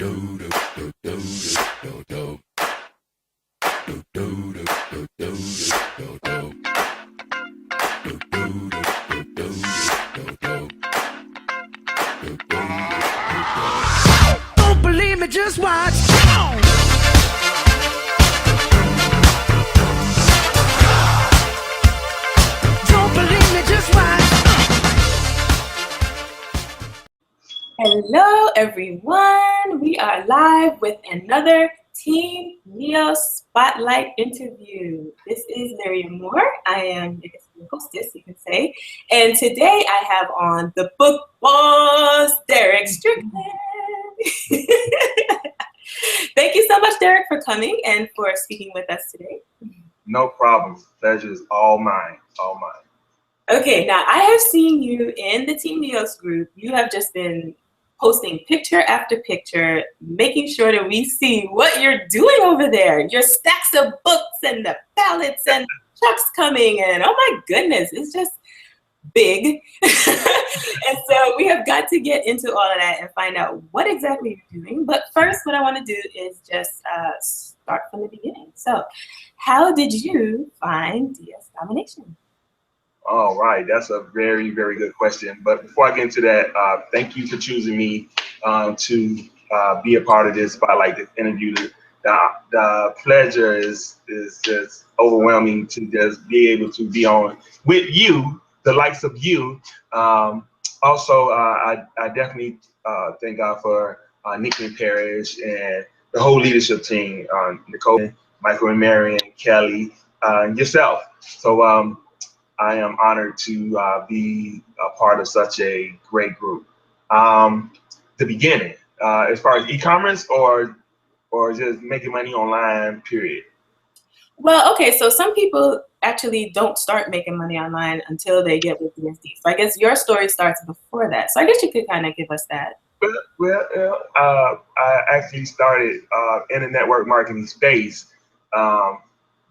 Don't believe me, just watch. Don't believe me, just watch. Hello, everyone. We are live with another Team NEOS Spotlight interview. This is Miriam Moore. I am your hostess, you can say. And today I have on the book boss, Derrick Strickland. Thank you so much, Derrick, for coming and for speaking with us today. No problem. Pleasure is all mine. All mine. Okay, now I have seen you in the Team NEOS group. You have just been posting picture after picture, making sure that we see what you're doing over there. Your stacks of books and the ballots and trucks coming, and oh my goodness, it's just big. And so we have got to get into all of that and find out what exactly you're doing. But first, what I want to do is just start from the beginning. So how did you find DS Domination? All right, that's a very, very good question. But before I get into that, thank you for choosing me to be a part of this Spotlight interview. The pleasure is just overwhelming to just be able to be on with you, the likes of you. Also, I definitely thank God for Nikki and Parrish and the whole leadership team, Nicole, Michael and Marion, Kelly, and yourself. So I am honored to be a part of such a great group. The beginning, as far as e-commerce or just making money online, period? Well, okay, so some people actually don't start making money online until they get with DSD. So I guess your story starts before that. So I guess you could kind of give us that. Well, I actually started in the network marketing space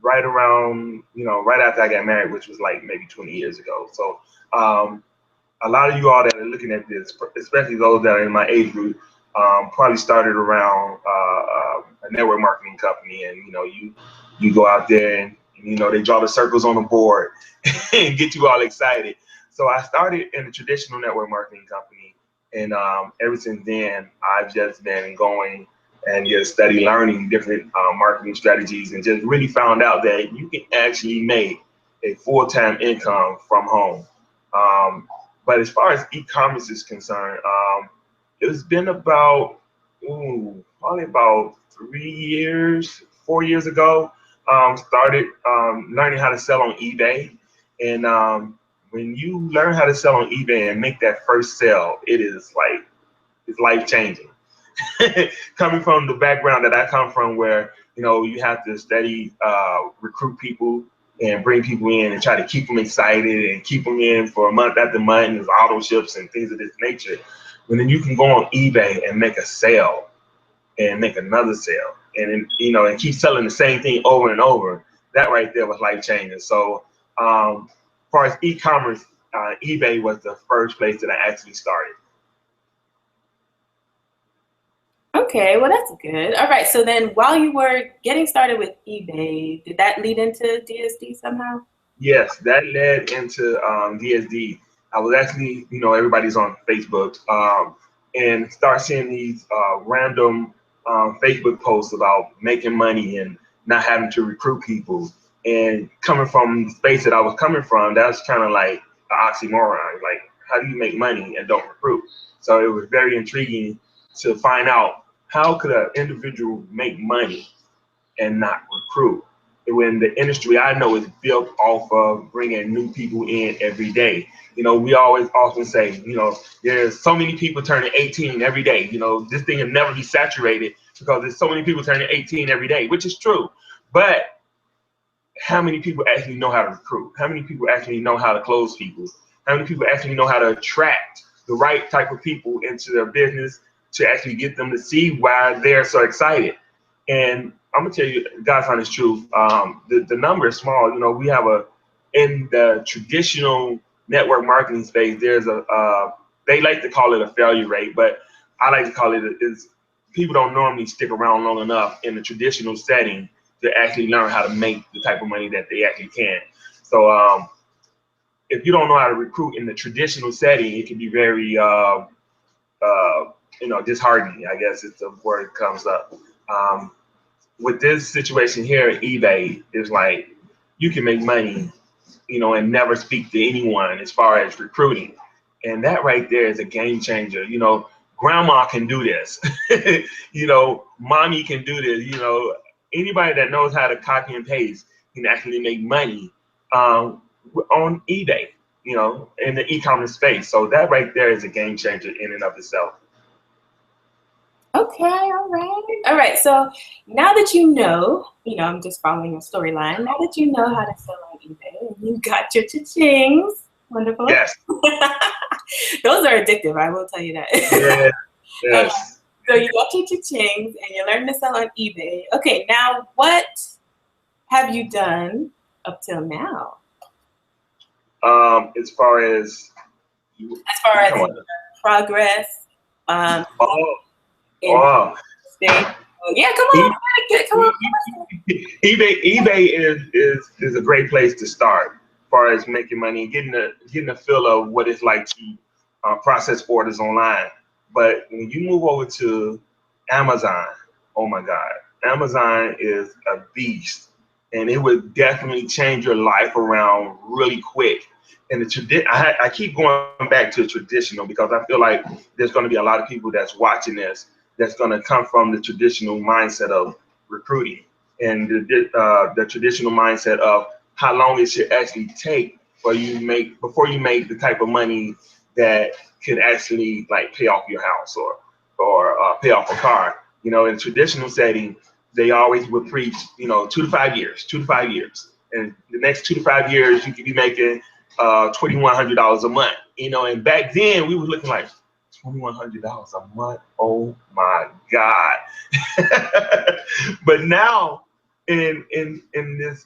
right around, right after I got married, which was like maybe 20 years ago. So a lot of you all that are looking at this, especially those that are in my age group, probably started around a network marketing company, and you go out there and they draw the circles on the board and get you all excited. So I started in a traditional network marketing company, and ever since then I've just been going and just study learning different marketing strategies, and just really found out that you can actually make a full-time income from home. But as far as e-commerce is concerned, it's been about probably about 4 years ago. Started learning how to sell on eBay, and when you learn how to sell on eBay and make that first sale, it's life-changing. Coming from the background that I come from, where you have to steady recruit people and bring people in and try to keep them excited and keep them in for a month after month, and there's auto ships and things of this nature. When then you can go on eBay and make a sale and make another sale, and and keep selling the same thing over and over, that right there was life-changing. So as far as e-commerce, eBay was the first place that I actually started. Okay, well, that's good. All right, so then while you were getting started with eBay, did that lead into DSD somehow? Yes, that led into DSD. I was actually, everybody's on Facebook, and start seeing these random Facebook posts about making money and not having to recruit people. And coming from the space that I was coming from, that was kind of like an oxymoron. Like, how do you make money and don't recruit? So it was very intriguing to find out, how could an individual make money and not recruit, when the industry I know is built off of bringing new people in every day? We always often say, there's so many people turning 18 every day. This thing will never be saturated because there's so many people turning 18 every day, which is true. But how many people actually know how to recruit? How many people actually know how to close people? How many people actually know how to attract the right type of people into their business to actually get them to see why they're so excited? And I'm gonna tell you, God's honest truth, the number is small. We have in the traditional network marketing space, there's they like to call it a failure rate, but I like to call it is people don't normally stick around long enough in the traditional setting to actually learn how to make the type of money that they actually can. So if you don't know how to recruit in the traditional setting, it can be very disheartening, I guess is the word that comes up. With this situation here at eBay, it's like you can make money, and never speak to anyone as far as recruiting. And that right there is a game changer. Grandma can do this. Mommy can do this. Anybody that knows how to copy and paste can actually make money on eBay, in the e-commerce space. So that right there is a game changer in and of itself. Okay, all right. So now that I'm just following a storyline. Now that you know how to sell on eBay, and you got your cha-chings, wonderful. Yes. Those are addictive, I will tell you that. Yeah. Yes. So you got your cha-chings, and you learned to sell on eBay. Okay, now what have you done up till now? As far as progress. Wow. Yeah, come on. eBay is a great place to start as far as making money and getting a feel of what it's like to process orders online. But when you move over to Amazon, oh my God, Amazon is a beast, and it would definitely change your life around really quick. And I keep going back to traditional because I feel like there's going to be a lot of people that's watching this that's going to come from the traditional mindset of recruiting and the traditional mindset of how long it should actually take before you make the type of money that could actually like pay off your house or pay off a car. In traditional setting, they always would preach, 2 to 5 years, and the next 2 to 5 years you could be making $2,100 a month. And back then we were looking like $2,100 a month. Oh my God. But now in this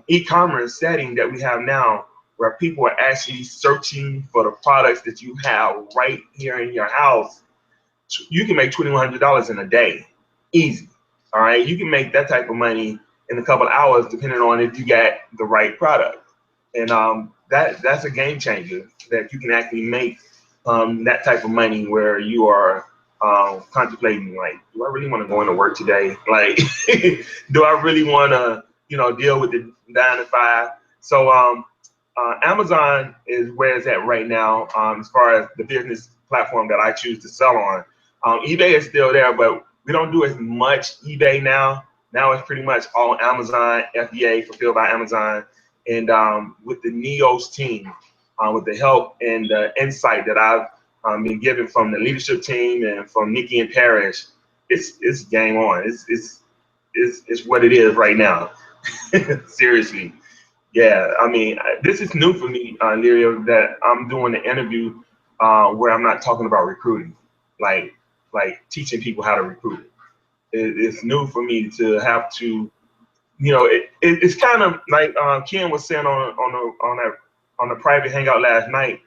e-commerce setting that we have now, where people are actually searching for the products that you have right here in your house, you can make $2,100 in a day. Easy. All right. You can make that type of money in a couple of hours, depending on if you got the right product. And that's a game changer, that you can actually make that type of money where you are contemplating, like, do I really want to go into work today? Like, do I really want to, deal with the 9 to 5? So Amazon is where it's at right now, as far as the business platform that I choose to sell on. eBay is still there, but we don't do as much eBay now. Now it's pretty much all Amazon, FBA, fulfilled by Amazon. And with the NEOS team, with the help and the insight that I've been given from the leadership team and from Nikki and Parrish, it's game on. It's what it is right now. Seriously. Yeah, I mean, this is new for me, Lirio, that I'm doing an interview where I'm not talking about recruiting, like teaching people how to recruit. It's new for me to have to, it's kind of like Ken was saying on the private hangout last night.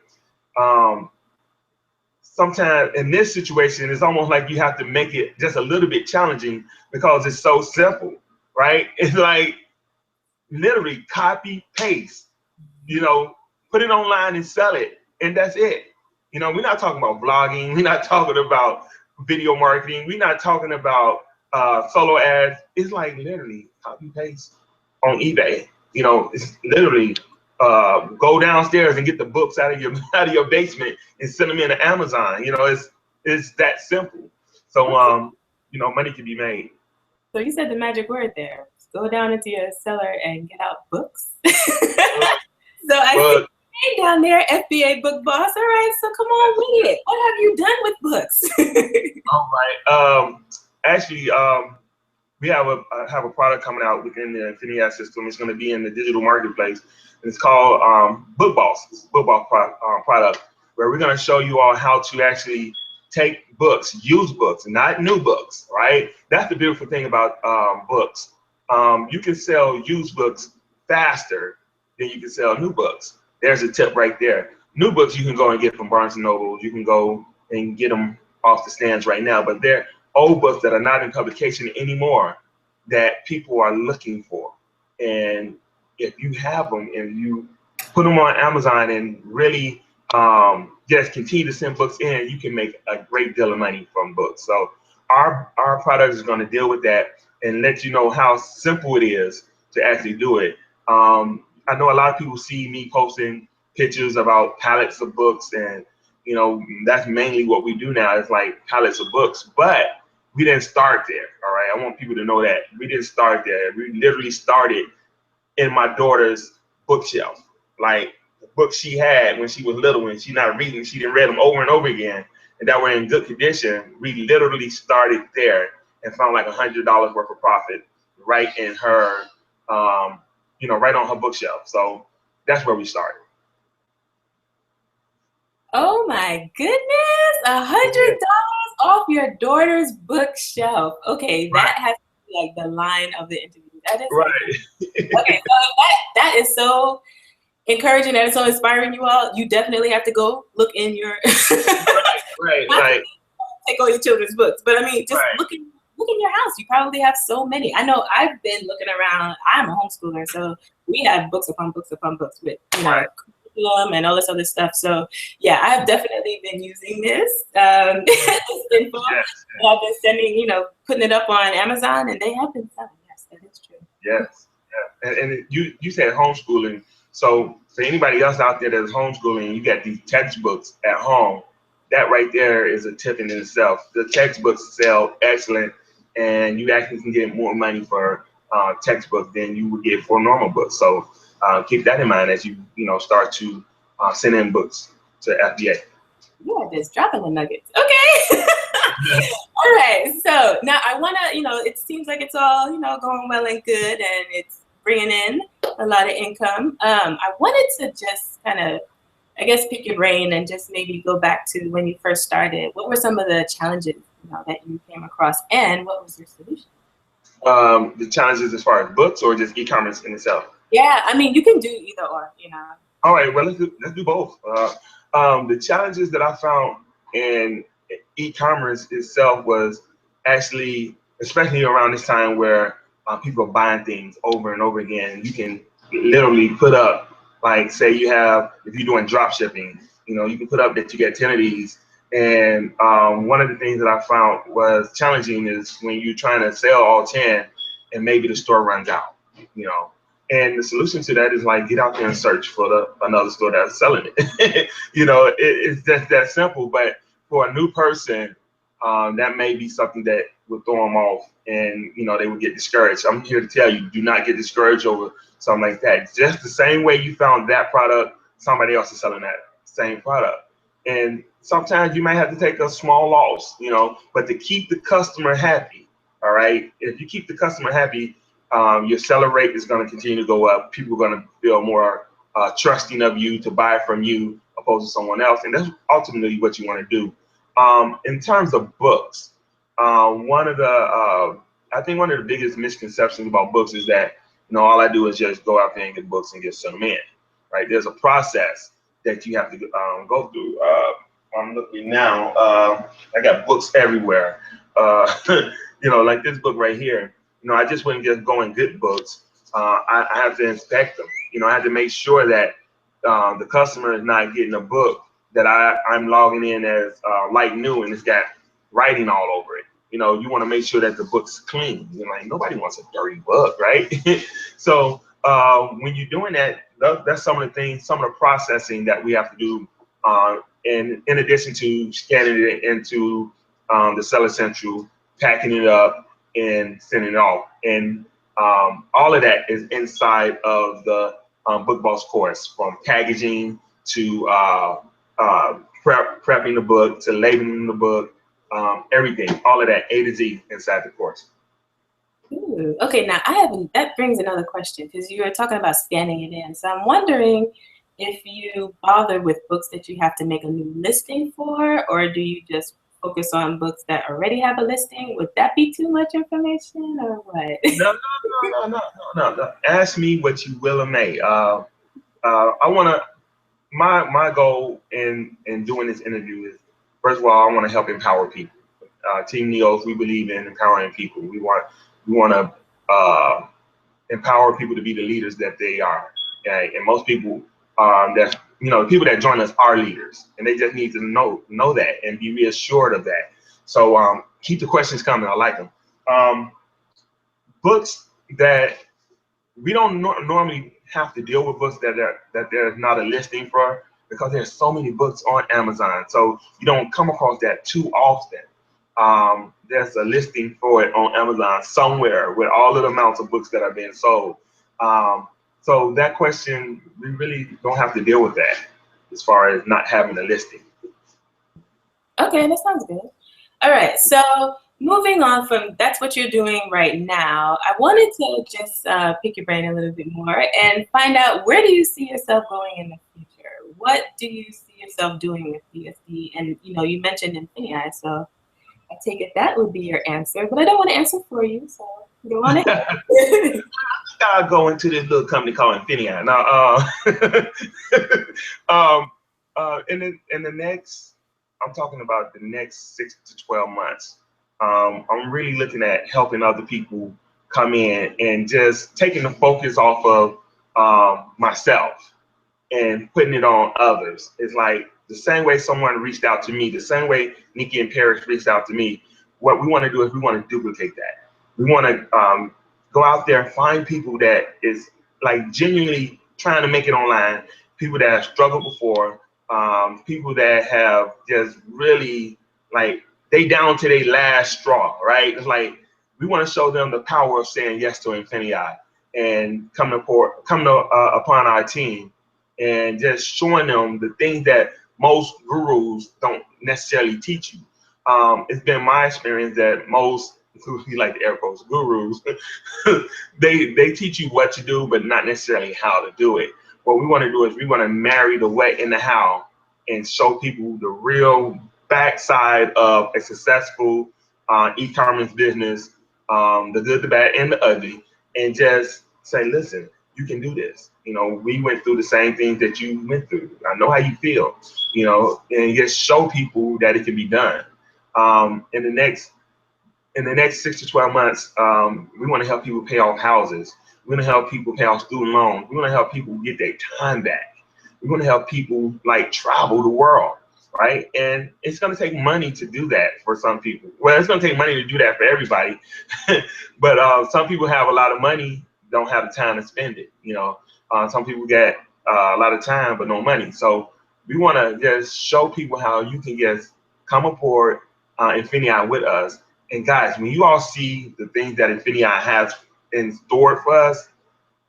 Sometimes in this situation, it's almost like you have to make it just a little bit challenging because it's so simple, right? It's like literally copy, paste, put it online and sell it, and that's it. We're not talking about blogging. We're not talking about video marketing. We're not talking about solo ads. It's like literally copy, paste on eBay. It's literally go downstairs and get the books out of your basement and send them into Amazon. It's that simple. So money can be made. So you said the magic word there. Go down into your cellar and get out books. So I see your name down there, FBA Book Boss. All right, so come on with it. What have you done with books? All right. Actually, we have a product coming out within the NEOS system. It's going to be in the digital marketplace. And it's called Book Boss. It's a Book Boss product, where we're going to show you all how to actually take books, used books, not new books, right? That's the beautiful thing about books. You can sell used books faster than you can sell new books. There's a tip right there. New books you can go and get from Barnes & Noble. You can go and get them off the stands right now, but they're old books that are not in publication anymore that people are looking for. And if you have them and you put them on Amazon and really just continue to send books in, you can make a great deal of money from books. So our product is going to deal with that and let you know how simple it is to actually do it. I know a lot of people see me posting pictures about pallets of books, and you know, that's mainly what we do now. It's like pallets of books, but we didn't start there. All right, I want people to know that we didn't start there. We literally started in my daughter's bookshelf, like the books she had when she was little, when she's not reading, she didn't read them over and over again, and that were in good condition. We literally started there and found like $100 worth of profit right in her, you know, right on her bookshelf. So that's where we started. Oh my goodness, $100 off your daughter's bookshelf. Okay, that has to be like the line of the interview. That is Right. okay, so that is so encouraging, that is so inspiring, you all. You definitely have to go look in your Right. not Like, take all your children's books, but I mean, just right. look in your house. You probably have so many. I know I've been looking around. I'm a homeschooler, so we have books upon books upon books with, you know, Right. curriculum and all this other stuff. So yeah, I've definitely been using this, this info. Yes. And I've been sending, you know, putting it up on Amazon, and they have been selling. Yes, that is true. Yes. Yeah. And you said homeschooling. So for anybody else out there that's homeschooling, you got these textbooks at home. That right there is a tip in itself. The textbooks sell excellent, and you actually can get more money for textbooks than you would get for normal books. So keep that in mind as you start to send in books to FBA. Yeah, just dropping the nuggets. Okay. All right. So now I want to, it seems like it's all, going well and good, and it's bringing in a lot of income. I wanted to just kind of, I guess, pick your brain and just maybe go back to when you first started. What were some of the challenges, that you came across, and what was your solution? The challenges as far as books or just e-commerce in itself? Yeah, I mean, you can do either or, All right, well, let's do both. The challenges that I found in e-commerce itself was actually, especially around this time where people are buying things over and over again. You can literally put up, like, say you have, if you're doing drop shipping, you can put up that you get 10 of these. And one of the things that I found was challenging is when you're trying to sell all 10 and maybe the store runs out, And the solution to that is like get out there and search for another store that's selling it. It's just that simple. But for a new person, that may be something that would throw them off, and they would get discouraged. I'm here to tell you, do not get discouraged over something like that. Just the same way you found that product, somebody else is selling that same product. And sometimes you might have to take a small loss, but to keep the customer happy. All right, if you keep the customer happy, your seller rate is going to continue to go up. People are going to feel more trusting of you to buy from you opposed to someone else. And that's ultimately what you want to do. In terms of books, one of the biggest misconceptions about books is that, all I do is just go out there and get books and just send them in, right? There's a process that you have to go through. I'm looking now. I got books everywhere. Like this book right here. I just wouldn't just go and get books. I have to inspect them. I have to make sure that the customer is not getting a book that I'm logging in as like new and it's got writing all over it. You want to make sure that the book's clean. Like nobody wants a dirty book, right? So when you're doing that, that's some of the things, some of the processing that we have to do. And in addition to scanning it into the Seller Central, packing it up, and sending it off. And all of that is inside of the Book Boss course, from packaging to prepping the book to labeling the book, everything, all of that, A to Z inside the course. Ooh, okay, now that brings another question, because you were talking about scanning it in. So I'm wondering if you bother with books that you have to make a new listing for, or do you just focus on books that already have a listing? Would that be too much information, or what? No. Ask me what you will or may. I want to. My goal in doing this interview is, first of all, I want to help empower people. Team NEOS, we believe in empowering people. We want to empower people to be the leaders that they are. Okay? And most people, that people that join us are leaders, and they just need to know that and be reassured of that. So keep the questions coming. I like them. Books that we don't normally have to deal with, books that there's not a listing for, because there's so many books on Amazon. So you don't come across that too often. There's a listing for it on Amazon somewhere with all of the amounts of books that are being sold. So that question, we really don't have to deal with that as far as not having a listing. Okay, that sounds good. All right, so moving on from that's what you're doing right now, I wanted to just pick your brain a little bit more and find out, where do you see yourself going in the future? What do you see yourself doing with DSD? And you mentioned Infinii, so I take it that would be your answer, but I don't want to answer for you, so you don't want to. I'll go into this little company called Infinii. Now, in the next, I'm talking about the next 6 to 12 months. I'm really looking at helping other people come in and just taking the focus off of myself and putting it on others. It's like the same way someone reached out to me, the same way Nikki and Paris reached out to me. What we want to do is we want to duplicate that. We want to go out there and find people that is like genuinely trying to make it online, people that have struggled before, people that have just really like they down to their last straw, right? It's like we want to show them the power of saying yes to Infinii and coming upon our team and just showing them the things that most gurus don't necessarily teach you. It's been my experience that most, we like the air quotes, gurus, they teach you what to do, but not necessarily how to do it. What we want to do is we want to marry the what and the how and show people the real backside of a successful e-commerce business, the good, the bad, and the ugly, and just say, listen, you can do this. We went through the same things that you went through. I know how you feel, and just show people that it can be done. In the next 6 to 12 months, we want to help people pay off houses. We want to help people pay off student loans. We want to help people get their time back. We want to help people like travel the world, right? And it's going to take money to do that for some people. Well, it's going to take money to do that for everybody. But some people have a lot of money, don't have the time to spend it. Some people get a lot of time but no money. So we want to just show people how you can just come aboard Infinii with us. And guys, when you all see the things that Infinii has in store for us,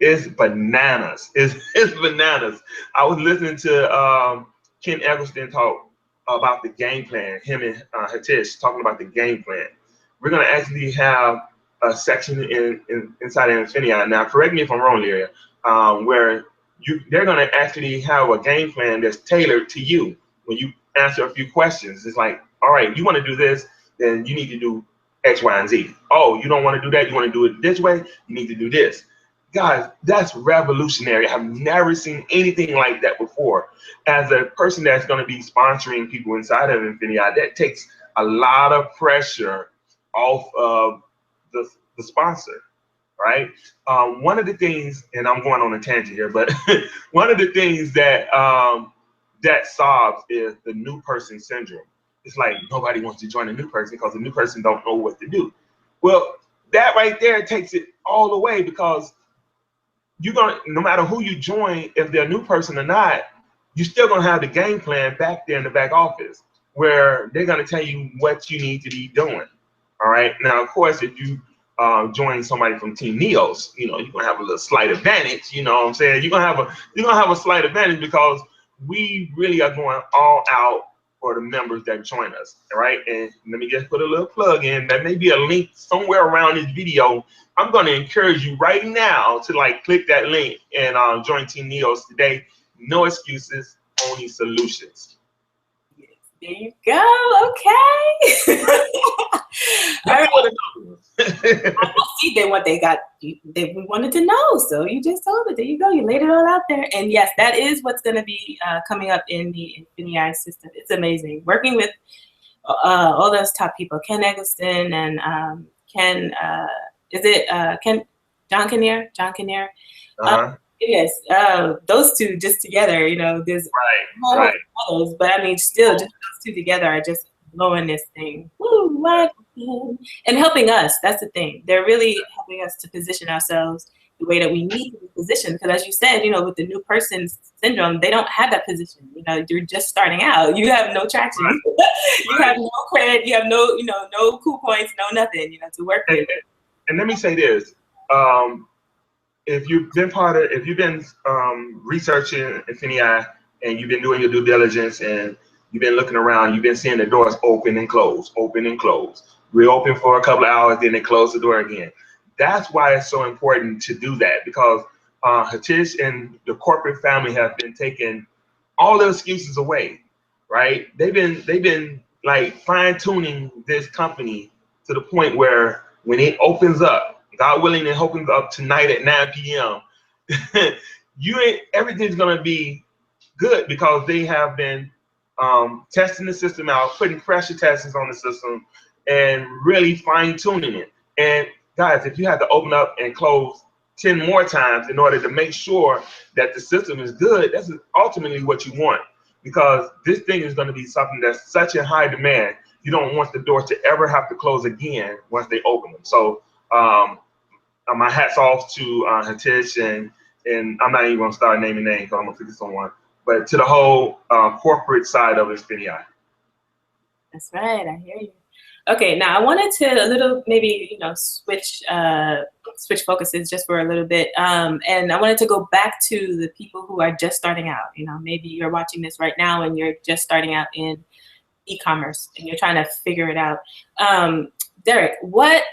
it's bananas. It's bananas. I was listening to Ken Eggleston talk about the game plan, him and Hatish talking about the game plan. We're going to actually have a section inside of Infinii. Now, correct me if I'm wrong, Lyria, where they're going to actually have a game plan that's tailored to you when you answer a few questions. It's like, all right, you want to do this, then you need to do X, Y, and Z. Oh, you don't want to do that? You want to do it this way? You need to do this. Guys, that's revolutionary. I've never seen anything like that before. As a person that's going to be sponsoring people inside of Infinii, that takes a lot of pressure off of the sponsor, right? One of the things, and I'm going on a tangent here, but one of the things that that solves is the new person syndrome. It's like nobody wants to join a new person because the new person don't know what to do. Well, that right there takes it all away, because you're gonna, no matter who you join, if they're a new person or not, you're still gonna have the game plan back there in the back office where they're gonna tell you what you need to be doing. All right. Now, of course, if you join somebody from Team NEOS, you're gonna have a little slight advantage. You know what I'm saying? You're gonna have a slight advantage because we really are going all out for the members that join us. All right. And let me just put a little plug in. There may be a link somewhere around this video. I'm going to encourage you right now to click that link and join Team NEOS today. No excuses, only solutions. There you go. Okay. All right. I see they we wanted to know, so you just told it. There you go. You laid it all out there. And yes, that is what's going to be coming up in the Infinii system. It's amazing working with all those top people, Ken Eggleston and Ken, John Kinnear? John Kinnear. Yes, those two just together, you know, there's a whole Right. others, but I mean, still, just those two together are just blowing this thing. Woo, what? And helping us. That's the thing. They're really helping us to position ourselves the way that we need to be positioned. Because as you said, you know, with the new person syndrome, they don't have that position. You know, you're just starting out. You have no traction. Right. You have no credit. You have no, you know, no cool points, no nothing, you know, to work with. And let me say this. If you've been researching Infinii and you've been doing your due diligence and you've been looking around, you've been seeing the doors open and close, reopen for a couple of hours, then they close the door again. That's why it's so important to do that, because Hatish and the corporate family have been taking all the excuses away, right? They've been like fine tuning this company to the point where when it opens up, God willing, it opens up tonight at 9 p.m. Everything's gonna be good because they have been testing the system out, putting pressure testers on the system, and really fine tuning it. And guys, if you have to open up and close 10 more times in order to make sure that the system is good, that's ultimately what you want, because this thing is going to be something that's such a high demand. You don't want the door to ever have to close again once they open them. So my hat's off to Hatish, and I'm not even going to start naming names because I'm going to forget someone, but to the whole corporate side of Infinii. That's right. I hear you. Okay, now I wanted to a little maybe, you know, switch focuses just for a little bit, and I wanted to go back to the people who are just starting out. You know, maybe you're watching this right now and you're just starting out in e-commerce and you're trying to figure it out. Derrick,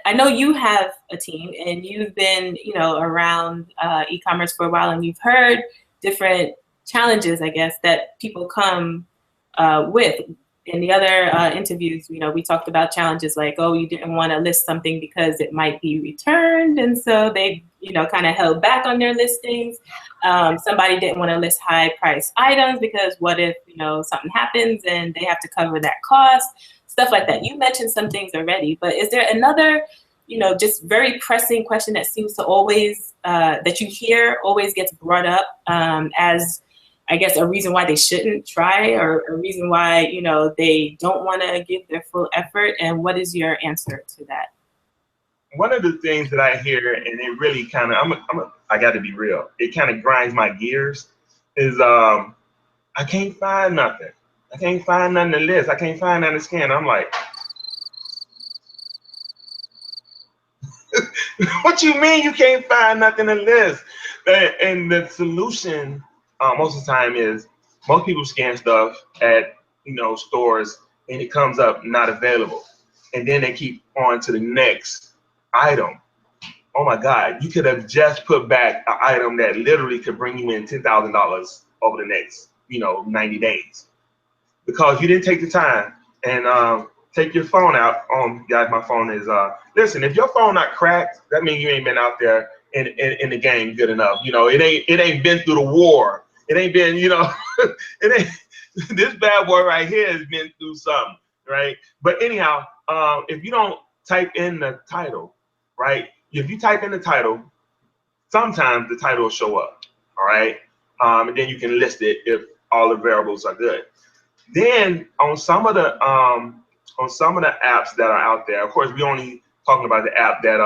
I know you have a team and you've been, you know, around e-commerce for a while, and you've heard different challenges, I guess, that people come with. In the other interviews, you know, we talked about challenges like, oh, you didn't want to list something because it might be returned, and so they, you know, kind of held back on their listings. Somebody didn't want to list high-priced items because what if, you know, something happens and they have to cover that cost, stuff like that. You mentioned some things already, but is there another, you know, just very pressing question that seems to always, that you hear always gets brought up as, I guess, a reason why they shouldn't try, or a reason why, you know, they don't want to give their full effort? And what is your answer to that? One of the things that I hear, and it really kind of, I got to be real, it kind of grinds my gears, is I can't find nothing. I can't find nothing to list. I can't find nothing to scan. I'm like, what you mean you can't find nothing to list? And the solution most of the time is most people scan stuff at, you know, stores and it comes up not available, and then they keep on to the next item. Oh my God, you could have just put back an item that literally could bring you in $10,000 over the next, you know, 90 days because you didn't take the time and take your phone out. Guys, my phone is listen, if your phone not cracked, that means you ain't been out there in the game good enough. You know, it ain't been through the war. It ain't been, you know, it ain't, this bad boy right here has been through something, right? But anyhow, if you don't type in the title, right? If you type in the title, sometimes the title will show up, all right? And then you can list it if all the variables are good. Then on some of the apps that are out there, of course, we only talking about the app that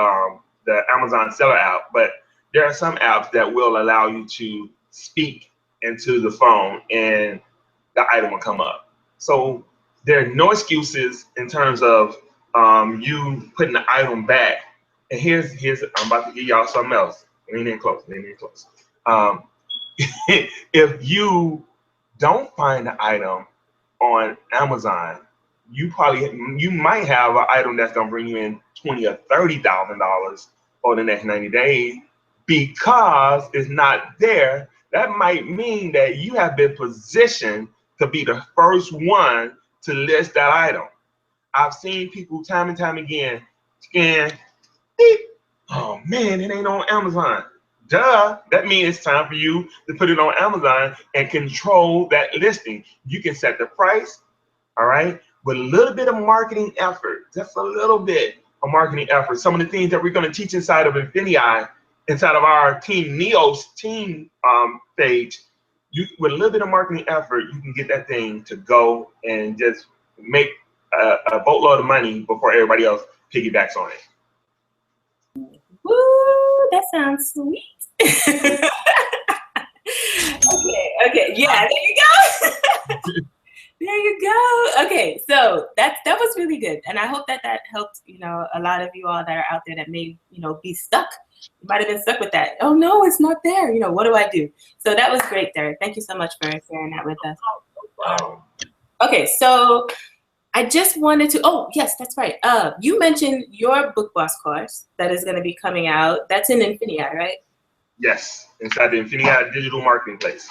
the Amazon seller app, but there are some apps that will allow you to speak into the phone and the item will come up. So there are no excuses in terms of you putting the item back. And here's I'm about to give y'all something else. Lean in close. If you don't find the item on Amazon, you might have an item that's gonna bring you in $20,000 or $30,000 over the next 90 days because it's not there. That might mean that you have been positioned to be the first one to list that item. I've seen people time and time again scan, beep, oh man, it ain't on Amazon. Duh, that means it's time for you to put it on Amazon and control that listing. You can set the price, all right? with a little bit of marketing effort, just a little bit of marketing effort. Some of the things that we're going to teach inside of Infinii, inside of our Team NEOS team page, with a little bit of marketing effort, you can get that thing to go and just make a boatload of money before everybody else piggybacks on it. Woo, that sounds sweet. Okay, yeah, there you go. There you go. Okay, so that was really good, and I hope that helped, you know, a lot of you all that are out there that may, you know, be stuck. You might have been stuck with that. Oh no, it's not there. You know, what do I do? So that was great, Derrick. Thank you so much for sharing that with us. Okay, so I just wanted to, oh yes, that's right. You mentioned your Book Boss course that is going to be coming out. That's in Infinii, right? Yes, inside the Infinii digital marketing place.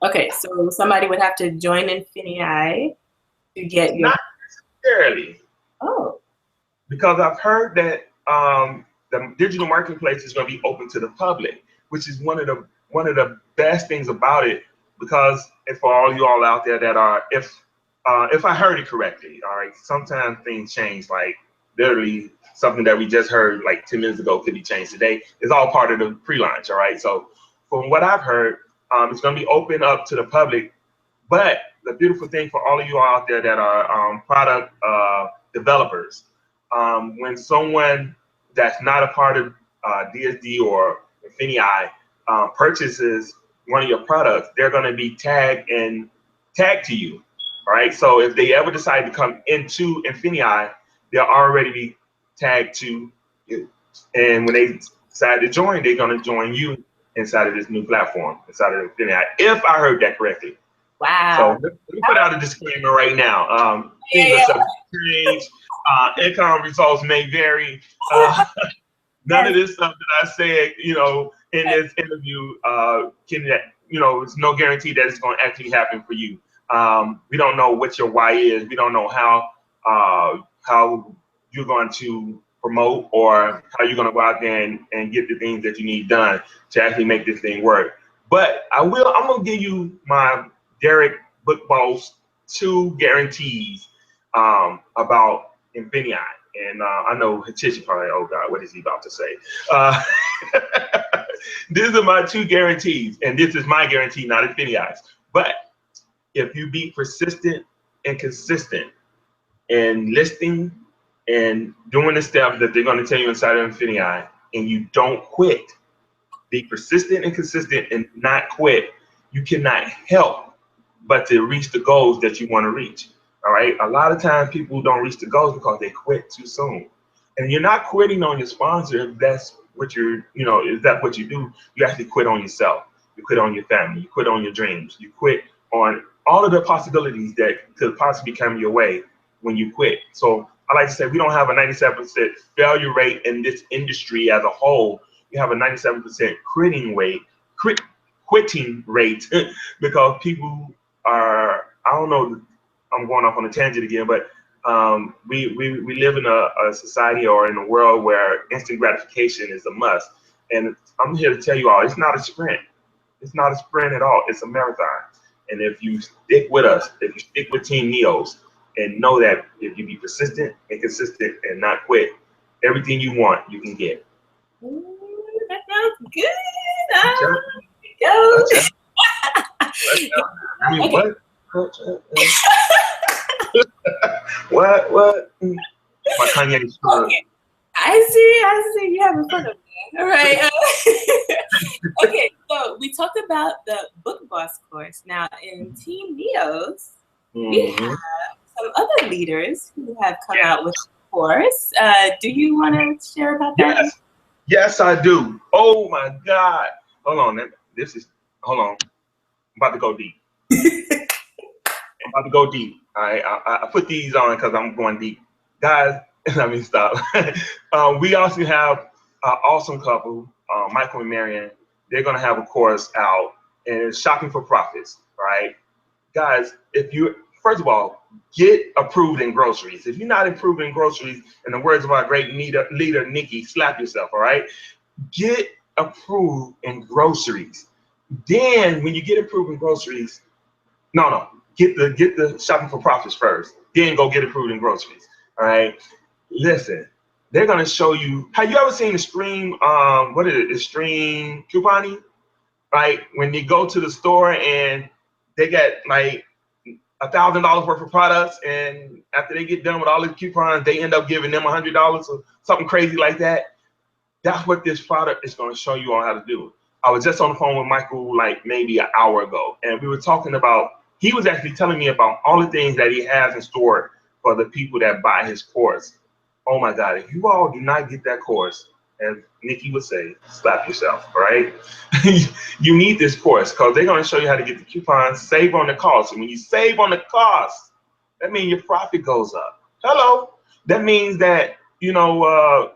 Okay, so somebody would have to join Infinii to get your. Not necessarily. Oh. Because I've heard that the digital marketplace is going to be open to the public, which is one of the best things about it. Because for all you all out there that are, if I heard it correctly, all right, sometimes things change. Like literally, something that we just heard like 10 minutes ago could be changed today. It's all part of the pre-launch, all right. So from what I've heard, it's going to be open up to the public. But the beautiful thing for all of you out there that are product developers, when someone that's not a part of DSD or Infinii purchases one of your products, they're going to be tagged to you. All right. So if they ever decide to come into Infinii, they'll already be tagged to you. And when they decide to join, they're going to join you inside of this new platform, inside of Infinii, if I heard that correctly. Wow. So let me put out a disclaimer right now. Things are subject to change. Income results may vary. None of this stuff that I said, you know, in this interview can, you know, it's no guarantee that it's going to actually happen for you. We don't know what your why is. We don't know how you're going to promote or how you're going to go out there and get the things that you need done to actually make this thing work. But I'm going to give you my Derrick Book Boss 2 guarantees about Infinii. And I know Hatisha probably, oh God, what is he about to say? These are my 2 guarantees, and this is my guarantee, not Infinii's. But if you be persistent and consistent in listing and doing the steps that they're going to tell you inside of Infinii, and you don't quit, be persistent and consistent and not quit, you cannot help but to reach the goals that you want to reach. All right. A lot of times people don't reach the goals because they quit too soon. And you're not quitting on your sponsor if that's what you're, you know, is that what you do? You actually quit on yourself. You quit on your family. You quit on your dreams. You quit on all of the possibilities that could possibly come your way when you quit. So I like to say we don't have a 97% failure rate in this industry as a whole. We have a 97% quitting rate because people are, I don't know, I'm going off on a tangent again, but we live in a society or in a world where instant gratification is a must. And I'm here to tell you all, it's not a sprint. It's not a sprint at all. It's a marathon. And if you stick with us, if you stick with Team NEOS, and know that if you be persistent and consistent and not quit, everything you want, you can get. Ooh, that sounds good. I mean, what? What? My Kanye story. Okay. I see. You having fun of me. All right. Okay, so we talked about the Book Boss course. Now, in Team NEOS, we have some other leaders who have come out with the course. Do you want to share about that? Yes, I do. Oh my God. Hold on. Hold on. I'm about to go deep. All right, I put these on because I'm going deep. Guys, let me stop. We also have an awesome couple, Michael and Marian. They're going to have a course out, and it's Shopping for Profits, right? Guys, first of all, get approved in groceries. If you're not approved in groceries, in the words of our great leader, Nikki, slap yourself, all right? Get approved in groceries. Then when you get approved in groceries, get the Shopping for Profits first. then go get approved in groceries. All right. Listen, they're gonna show you. Have you ever seen Extreme? What is it? Extreme couponing? Right? When they go to the store and they get like $1,000 worth of products, and after they get done with all the coupons, they end up giving them $100 or something crazy like that. That's what this product is going to show you on how to do. I was just on the phone with Michael like maybe an hour ago, and we were talking about, he was actually telling me about all the things that he has in store for the people that buy his course. Oh my God, if you all do not get that course, as Nikki would say, slap yourself, all right? You need this course because they're going to show you how to get the coupons, save on the cost. And when you save on the cost, that means your profit goes up. Hello. That means that, you know,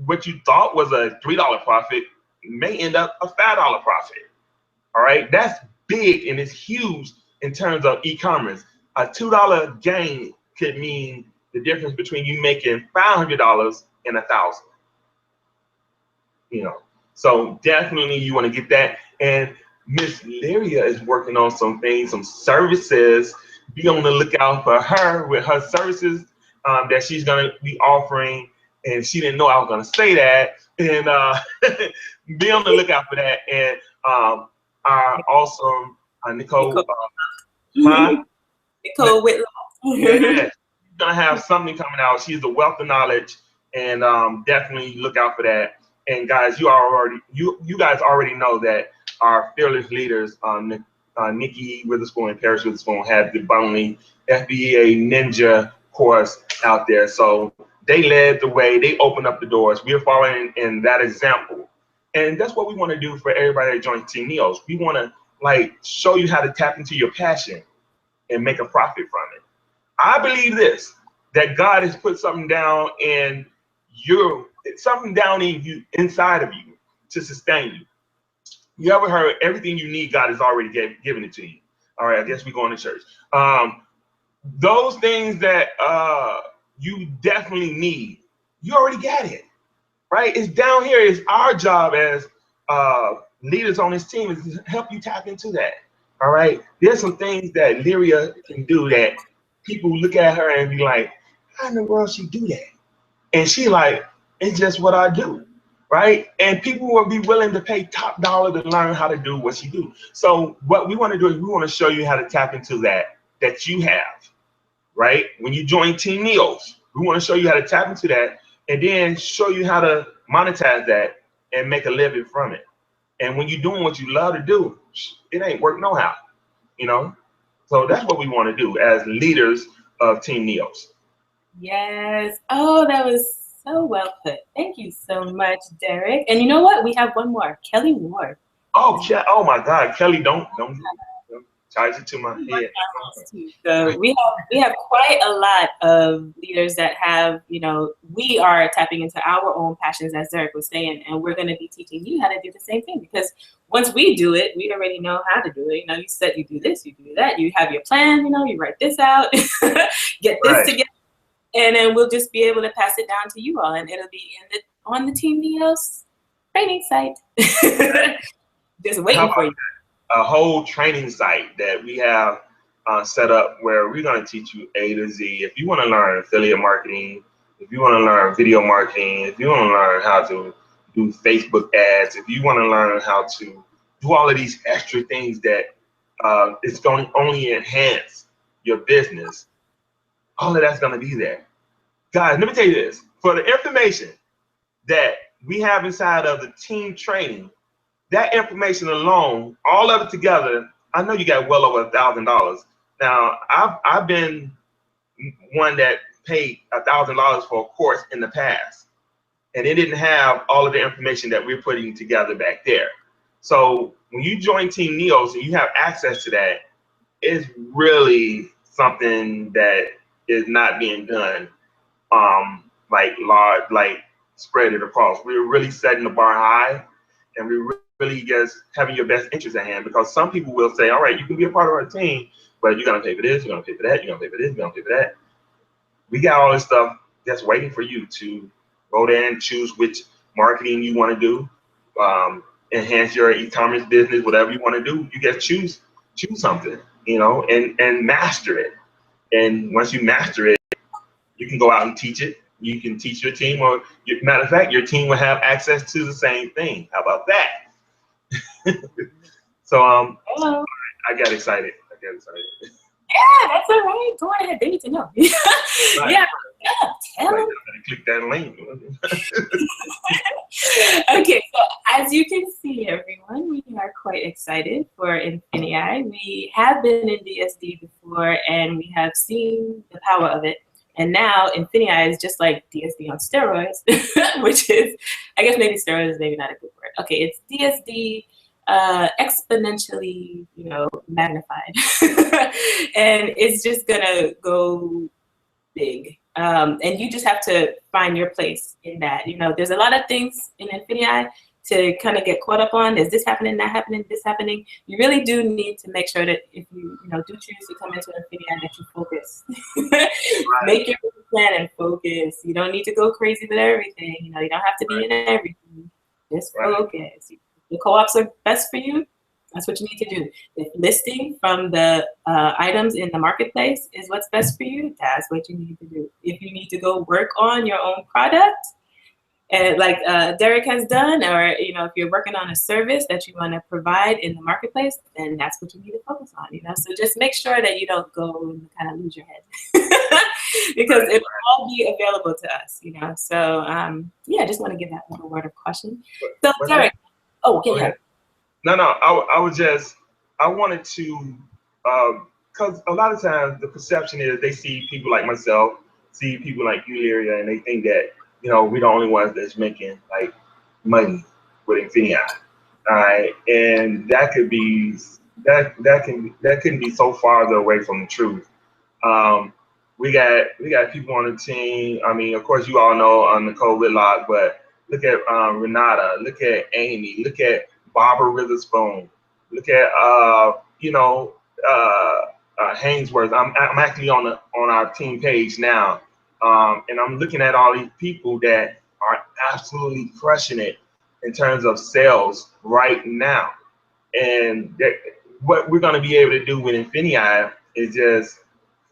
what you thought was a $3 profit may end up a $5 profit. All right. That's big and it's huge in terms of e-commerce. A $2 gain could mean the difference between you making $500 and $1,000. You know, so definitely you want to get that. And Miss Lyria is working on some things, some services. Be on the lookout for her with her services that she's going to be offering. And she didn't know I was going to say that. And be on the lookout for that. And our awesome Nicole. Nicole Whitlow. Yeah, she's going to have something coming out. She's a wealth of knowledge. And definitely look out for that. And guys, you guys already know that our fearless leaders, Nikki Witherspoon and Paris Witherspoon, have the Bonley FBA Ninja course out there. So they led the way. They opened up the doors. We're following in that example. And that's what we want to do for everybody that joins Team NEOS. We want to like show you how to tap into your passion and make a profit from it. I believe this, that God has put something down in something down in you, inside of you, to sustain you. You ever heard everything you need, God has already given it to you? All right, I guess we're going to church. Those things that you definitely need, you already got it, right? It's down here. It's our job as leaders on this team is to help you tap into that. All right, there's some things that Lyria can do that people look at her and be like, how in the world she do that? And she like, it's just what I do, right? And people will be willing to pay top dollar to learn how to do what she do. So what we want to do is we want to show you how to tap into that you have, right? When you join Team NEOS, we want to show you how to tap into that and then show you how to monetize that and make a living from it. And when you're doing what you love to do, it ain't work no how, you know? So that's what we want to do as leaders of Team NEOS. Yes. Oh, that was so well put. Thank you so much, Derrick. And you know what? We have one more, Kelly Ward. Oh my God, Kelly, don't charge it to my head. So we have quite a lot of leaders that have, you know, we are tapping into our own passions, as Derrick was saying, and we're going to be teaching you how to do the same thing, because once we do it, we already know how to do it. You know, you said you do this, you do that, you have your plan, you know, you write this out, get this together, and then we'll just be able to pass it down to you all, and it'll be on the Team NEOS training site. Just waiting for you. A whole training site that we have set up where we're going to teach you A to Z. If you want to learn affiliate marketing, if you want to learn video marketing, if you want to learn how to do Facebook ads, if you want to learn how to do all of these extra things that it's going to only enhance your business, all of that's going to be there. Guys, let me tell you this. For the information that we have inside of the team training, that information alone, all of it together, I know you got well over $1,000. Now, I've been one that paid $1,000 for a course in the past, and it didn't have all of the information that we're putting together back there. So when you join Team NEOS and you have access to that, it's really something that is not being done like large, like spread it across. We're really setting the bar high, and we're really just having your best interest at hand, because some people will say, all right, you can be a part of our team, but you're gonna pay for this, you're gonna pay for that, you're gonna pay for this, you're gonna pay for that. We got all this stuff that's waiting for you to go there and choose which marketing you want to do, enhance your e-commerce business, whatever you want to do. You get choose something, you know, and master it. And once you master it, you can go out and teach it. You can teach your team, or matter of fact, your team will have access to the same thing. How about that? So Hello. I got excited. Yeah, that's all right. Go ahead. They need to know. Right. Yeah. Tell them. Click that link. Okay, so as you can see, everyone, we are quite excited for Infinii. We have been in DSD before, and we have seen the power of it. And now Infinii is just like DSD on steroids, which is, I guess maybe steroids is maybe not a good word. Okay, it's DSD exponentially, magnified, and it's just gonna go big. And you just have to find your place in that. There's a lot of things in Infinii to kind of get caught up on. There's this happening, that happening, this happening. You really do need to make sure that if you, do choose to come into Infinii, that you focus. Make your plan and focus. You don't need to go crazy with everything. You don't have to be in everything. Just focus. The co-ops are best for you. That's what you need to do. If listing from the items in the marketplace is what's best for you, that's what you need to do. If you need to go work on your own product, and like Derrick has done, or if you're working on a service that you want to provide in the marketplace, then that's what you need to focus on. So just make sure that you don't go and kind of lose your head, because it will all be available to us. So yeah, I just want to give that little word of caution. So Derrick, yeah. No, I wanted to, because a lot of times the perception is they see people like myself, see people like you, Lyria, and they think that, we're the only ones that's making like money with Infinii. All right. And that could be, that can be so farther away from the truth. We got people on the team. I mean, of course, you all know Nicole Whitlock, but look at Renata, look at Amy, look at Barbara Witherspoon, look at Hainsworth. I'm actually on our team page now, and I'm looking at all these people that are absolutely crushing it in terms of sales right now. And what we're going to be able to do with Infinii is just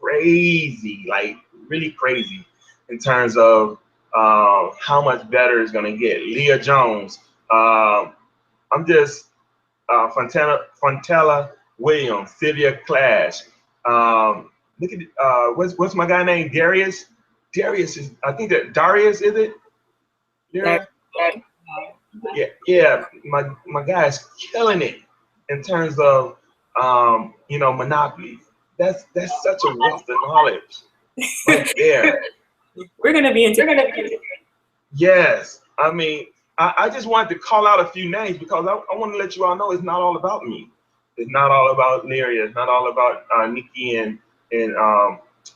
crazy, like really crazy in terms of how much better it's going to get. Leah Jones. I'm just Fontella Williams, Sylvia Clash. Look at what's my guy named Darius? Darius is, I think that Darius, is it? Yeah. Yeah. My guy is killing it in terms of Monopoly. That's such a wealth of knowledge right there. We're gonna be into. Yes, I mean, I just wanted to call out a few names because I want to let you all know it's not all about me. It's not all about Lyria. It's not all about Nikki and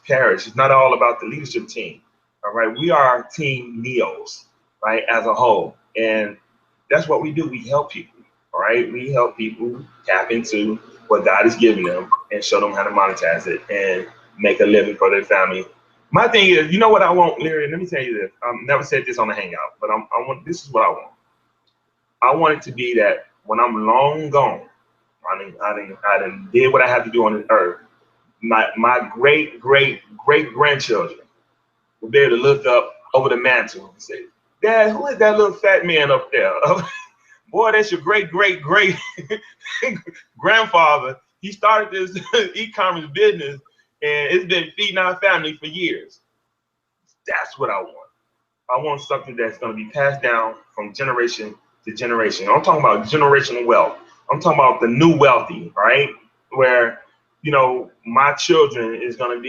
Parrish. It's not all about the leadership team. All right, we are Team NEOS, right, as a whole, and that's what we do. We help people. All right, we help people tap into what God has given them and show them how to monetize it and make a living for their family. My thing is, you know what I want, Lyria? Let me tell you this. I've never said this on the Hangout, but I want. This is what I want. I want it to be that when I'm long gone, I done did what I have to do on this earth. My great grandchildren will be able to look up over the mantle and say, "Dad, who is that little fat man up there?" Boy, that's your great grandfather. He started this e-commerce business, and it's been feeding our family for years. That's what I want. I want something that's going to be passed down from generation to generation. I'm talking about generational wealth. I'm talking about the new wealthy, right? Where, my children is going to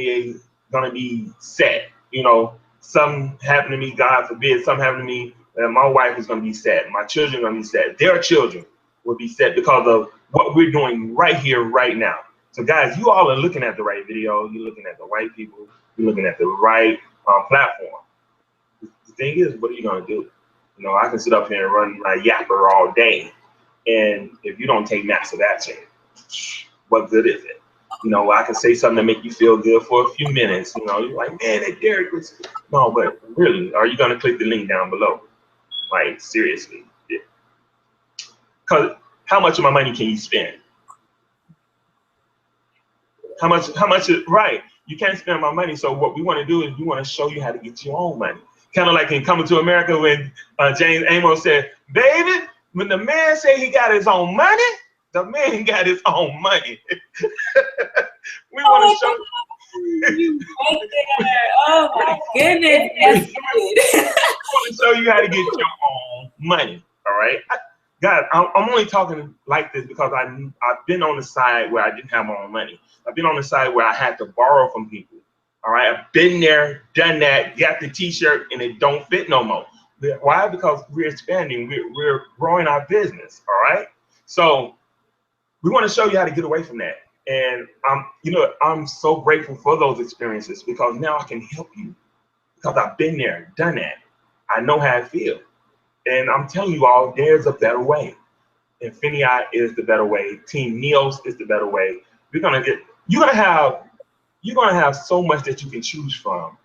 be set. Something happened to me, God forbid, something happened to me, and my wife is going to be set. My children are going to be set. Their children will be set because of what we're doing right here, right now. So guys, you all are looking at the right video. You're looking at the right people. You're looking at the right platform. The thing is, what are you going to do? I can sit up here and run my yapper all day. And if you don't take massive action, what good is it? I can say something to make you feel good for a few minutes. You're like, man, that Derrick was. No, but really, are you going to click the link down below? Like, seriously. Because how much of my money can you spend? How much, right? You can't spend my money. So what we want to do is we want to show you how to get your own money. Kind of like in Coming to America when James Amos said, baby, when the man say he got his own money, the man got his own money. We want to show you right there. Oh my goodness. Yes, I want to show you how to get your own money. All right. God, I'm only talking like this because I've been on the side where I didn't have my own money. I've been on the side where I had to borrow from people. All right. I've been there, done that, got the t-shirt, and it don't fit no more. Why? Because we're expanding. We're growing our business. All right. So we want to show you how to get away from that. And I'm so grateful for those experiences because now I can help you because I've been there, done that. I know how it feels. And I'm telling you all, there's a better way. Infinii is the better way. Team NEOS is the better way. You're gonna have so much that you can choose from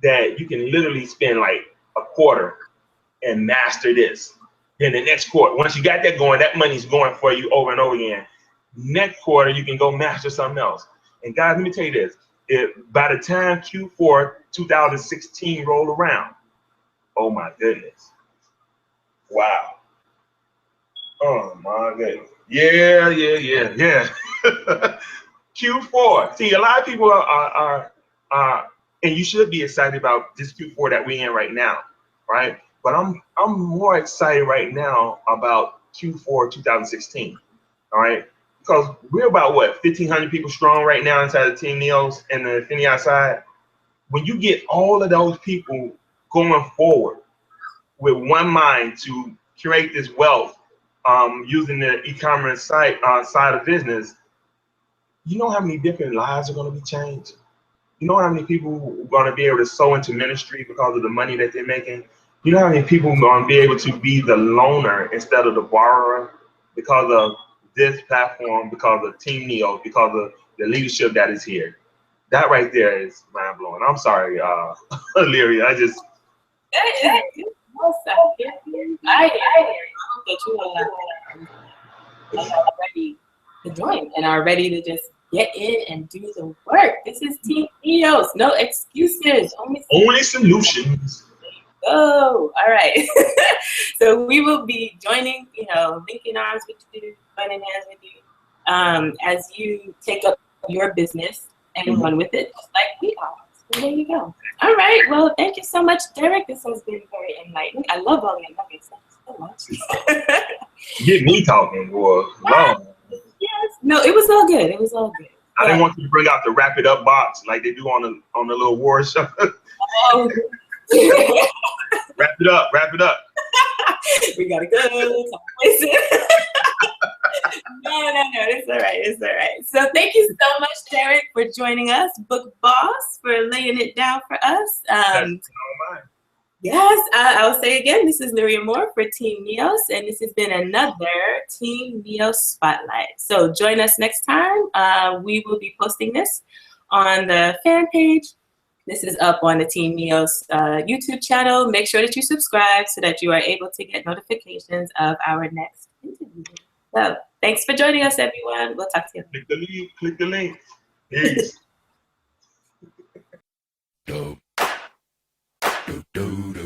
that you can literally spend like a quarter and master this. Then the next quarter, once you got that going, that money's going for you over and over again. Next quarter, you can go master something else. And guys, let me tell you this: by the time Q4 2016 roll around, oh my goodness. Wow. Oh my goodness. Yeah. Q4. See, a lot of people are and you should be excited about this Q4 that we're in right now, right? But I'm more excited right now about Q4 2016. All right. Because we're about 1,500 people strong right now inside the Team NEOS and the Infinii side. When you get all of those people going forward with one mind to create this wealth using the e-commerce side of business, you know how many different lives are going to be changed? You know how many people are going to be able to sow into ministry because of the money that they're making? You know how many people are going to be able to be the loaner instead of the borrower because of this platform, because of Team NEOS, because of the leadership that is here? That right there is mind blowing. I'm sorry, Leary. I just. That is I hope that you are ready to join and are ready to just get in and do the work. This is Team NEOS. No excuses. Only solutions. Oh, all right. So we will be joining, linking arms with you, joining hands with you, as you take up your business and run with it, just like we are. So there you go. All right. Well, thank you so much, Derrick. This has been very enlightening. I love all your nuggets. Thank you so much. Get me talking, boy. No. Yes. No, it was all good. It was all good. I didn't want you to bring out the wrap it up box like they do on the little war show. Oh. Wrap it up. We gotta go. No, it's all right. So thank you so much, Derrick, for joining us. Book Boss, for laying it down for us. Yes, I'll say again, this is Lyria Moore for Team NEOS, and this has been another Team NEOS Spotlight. So join us next time. We will be posting this on the fan page. This is up on the Team NEOS YouTube channel. Make sure that you subscribe so that you are able to get notifications of our next interview. So thanks for joining us, everyone. We'll talk to you. Click the link. Peace. Do, do, do, do.